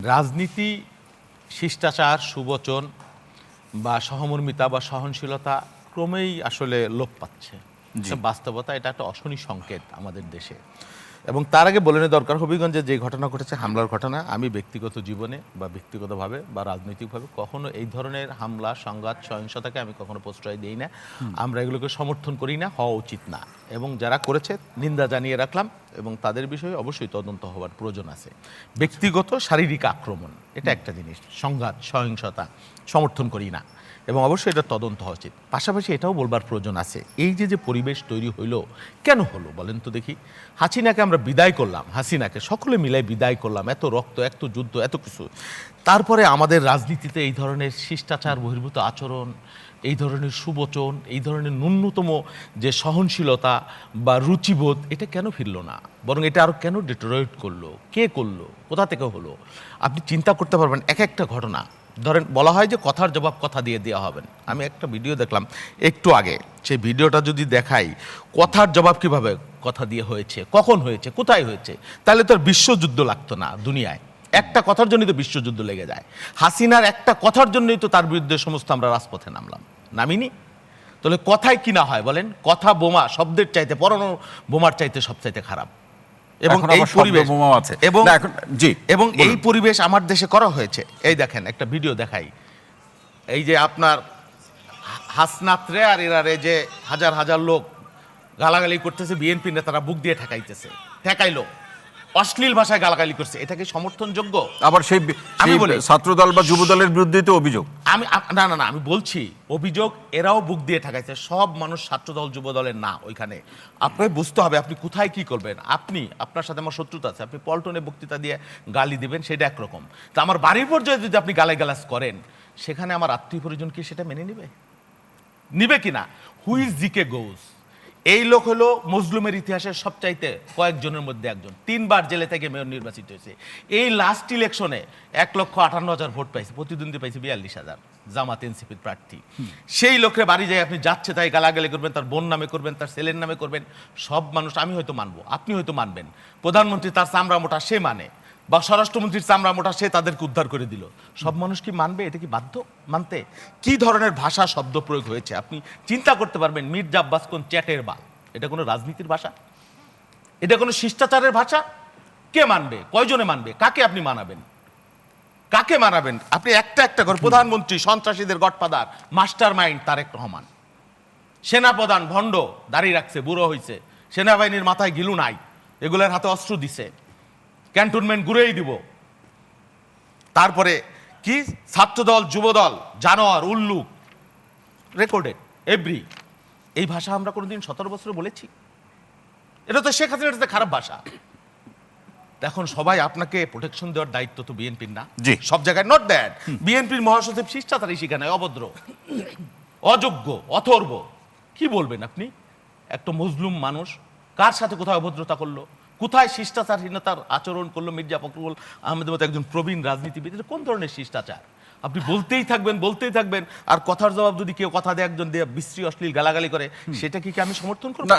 রাজনীতি শিষ্টাচার সুবচন বা সহমর্মিতা বা সহনশীলতা ক্রমেই আসলে লোপ পাচ্ছে। বাস্তবতা এটা একটা অশনি সংকেত আমাদের দেশে। এবং তার আগে বলে নেওয়া দরকার, হবিগঞ্জে যে ঘটনা ঘটেছে, হামলার ঘটনা, আমি ব্যক্তিগত জীবনে বা ব্যক্তিগতভাবে বা রাজনৈতিকভাবে কখনো এই ধরনের হামলা, সংঘাত, সহিংসতাকে আমি কখনো প্রশ্রয় দিই না। আমরা এগুলোকে সমর্থন করি না, হওয়া উচিত না। এবং যারা করেছে নিন্দা জানিয়ে রাখলাম, এবং তাদের বিষয়ে অবশ্যই তদন্ত হওয়ার প্রয়োজন আছে। ব্যক্তিগত শারীরিক আক্রমণ এটা একটা জিনিস, সংঘাত, সহিংসতা সমর্থন করি না, এবং অবশ্যই এটা তদন্ত হওয়া উচিত। পাশাপাশি এটাও বলবার প্রয়োজন আছে, এই যে পরিবেশ তৈরি হইলো, কেন হলো বলেন তো দেখি। হাসিনাকে আমরা বিদায় করলাম, হাসিনাকে সকলে মিলে বিদায় করলাম, এত রক্ত, এত যুদ্ধ, এত কিছু। তারপরে আমাদের রাজনীতিতে এই ধরনের শিষ্টাচার বহির্ভূত আচরণ, এই ধরনের সুবচন, এই ধরনের ন্যূনতম যে সহনশীলতা বা রুচিবোধ, এটা কেন ফিরলো না? বরং এটা আরও কেন ডিটোরিয়েট করলো? কে করলো? কোথা থেকে হলো? আপনি চিন্তা করতে পারবেন এক একটা ঘটনা। ধরেন বলা হয় যে কথার জবাব কথা দিয়ে দেওয়া হবেন। আমি একটা ভিডিও দেখলাম একটু আগে, সেই ভিডিওটা যদি দেখাই, কথার জবাব কিভাবে কথা দিয়ে হয়েছে, কখন হয়েছে, কোথায় হয়েছে, তাহলে তো আর বিশ্বযুদ্ধ লাগতো না দুনিয়ায়। একটা কথার জন্যই তো বিশ্বযুদ্ধ লেগে যায়। হাসিনার একটা কথার জন্যই তো তার বিরুদ্ধে সমস্ত আমরা রাজপথে নামিনি। তাহলে কথায় কি না হয় বলেন? কথা বোমা শব্দের চাইতে, পরমাণু বোমার চাইতে সবচাইতে খারাপ। এবং এই পরিবেশ আছে, এবং এই পরিবেশ আমার দেশে করা হয়েছে। এই দেখেন একটা ভিডিও দেখাই, এই যে আপনার হাসনাত্রে আর এরারে যে হাজার হাজার লোক গালাগালি করতেছে, বিএনপি নেতারা বুক দিয়ে ঠেকাইলো, অশ্লীল ভাষায় গালাগালি করছে, এটা কি সমর্থনযোগ্য? আবার সেই ছাত্রদল বা যুবদলের বিরুদ্ধে তো অভিযোগ। আমি বলছি অভিযোগ, এরাও বুক দিয়ে ঠেকাইছে। সব মানুষ ছাত্রদল যুবদলের না ওইখানে। আপনাকে বুঝতে হবে আপনি কোথায় কি করবেন। আপনার সাথে আমার শত্রুতা আছে, আপনি পল্টনে বক্তৃতা দিয়ে গালি দিবেন, সেটা একরকম। তা আমার বাড়ির পর্যায়ে যদি আপনি গালাগালাজ করেন, সেখানে আমার আত্মীয় পরিজন কি সেটা মেনে নিবে কিনা? হুইজ জিকে গোজ। এই লোক হলো মজলুমের ইতিহাসের সবচাইতে কয়েকজনের মধ্যে একজন, 3 বার জেলে থেকে মেয়র নির্বাচিত হয়েছে। এই লাস্ট ইলেকশনে 1,58,000 ভোট পাইছে, প্রতিদ্বন্দ্বী পাইছে 42,000, জামাত এনসিপির প্রার্থী। সেই লোকের বাড়ি যায় আপনি যাচ্ছে তাই গালাগালি করবেন, তার বোন নামে করবেন, তার ছেলের নামে করবেন। সব মানুষ, আমি হয়তো মানবো, আপনি হয়তো মানবেন, প্রধানমন্ত্রী তার চামড়া মোটা সে মানে, বা স্বরাষ্ট্রমন্ত্রীর চামড়া মোটা সে তাদেরকে উদ্ধার করে দিল। সব মানুষ কি মানবে? এটা কি বাধ্য মানতে? কি ধরনের ভাষা শব্দ প্রয়োগ হয়েছে আপনি চিন্তা করতে পারবেন। মির্জা আব্বাস কোন চ্যাটের বাল? এটা কোনো রাজনীতির ভাষা? এটা কোনো শিষ্টাচারের ভাষা? কে মানবে? কয়জনে মানবে? কাকে আপনি মানাবেন? কাকে মানাবেন আপনি? একটা করে প্রধানমন্ত্রী, সন্ত্রাসীদের godfather, master mind Tarique Rahman, সেনাপ্রধান ভণ্ড, দাঁড়িয়ে রাখছে, বুড়ো হয়েছে, সেনাবাহিনীর মাথায় গিলু নাই, এগুলোর হাতে অস্ত্র দিছে, ক্যান্টনমেন্ট ঘুরেই দিব। তারপরে কি ছাত্রদল যুবদল, জানোয়ার, উল্লুক, রেকর্ডেড এভরি। এই ভাষা আমরা কোনোদিন 17 বছরে বলেছি? এটা তো শেখ হাসিনার খারাপ ভাষা। এখন সবাই আপনাকে প্রোটেকশন দেওয়ার দায়িত্ব তো বিএনপির না? সব জায়গায় নট দ্যাট। বিএনপির মহাসচিব শিষ্টাচারই শিখানে অভদ্র, অযোগ্য, অথর্ব। কি বলবেন আপনি? একটা মজলুম মানুষ কার সাথে কোথায় অভদ্রতা করলো, কোথায় শিষ্টাচারহীনতার আচরণ করলো মির্জা ফখরুল আহমেদের মতো একজন প্রবীণ রাজনীতিবিদ? কোন ধরনের শিষ্টাচার? আপনি বলতেই থাকবেন, আর কথার জবাব যদি কেউ কথা দেয় একজন দিয়ে বিশ্রী অশ্লীল গালাগালি করে, সেটা কি আমি সমর্থন করব?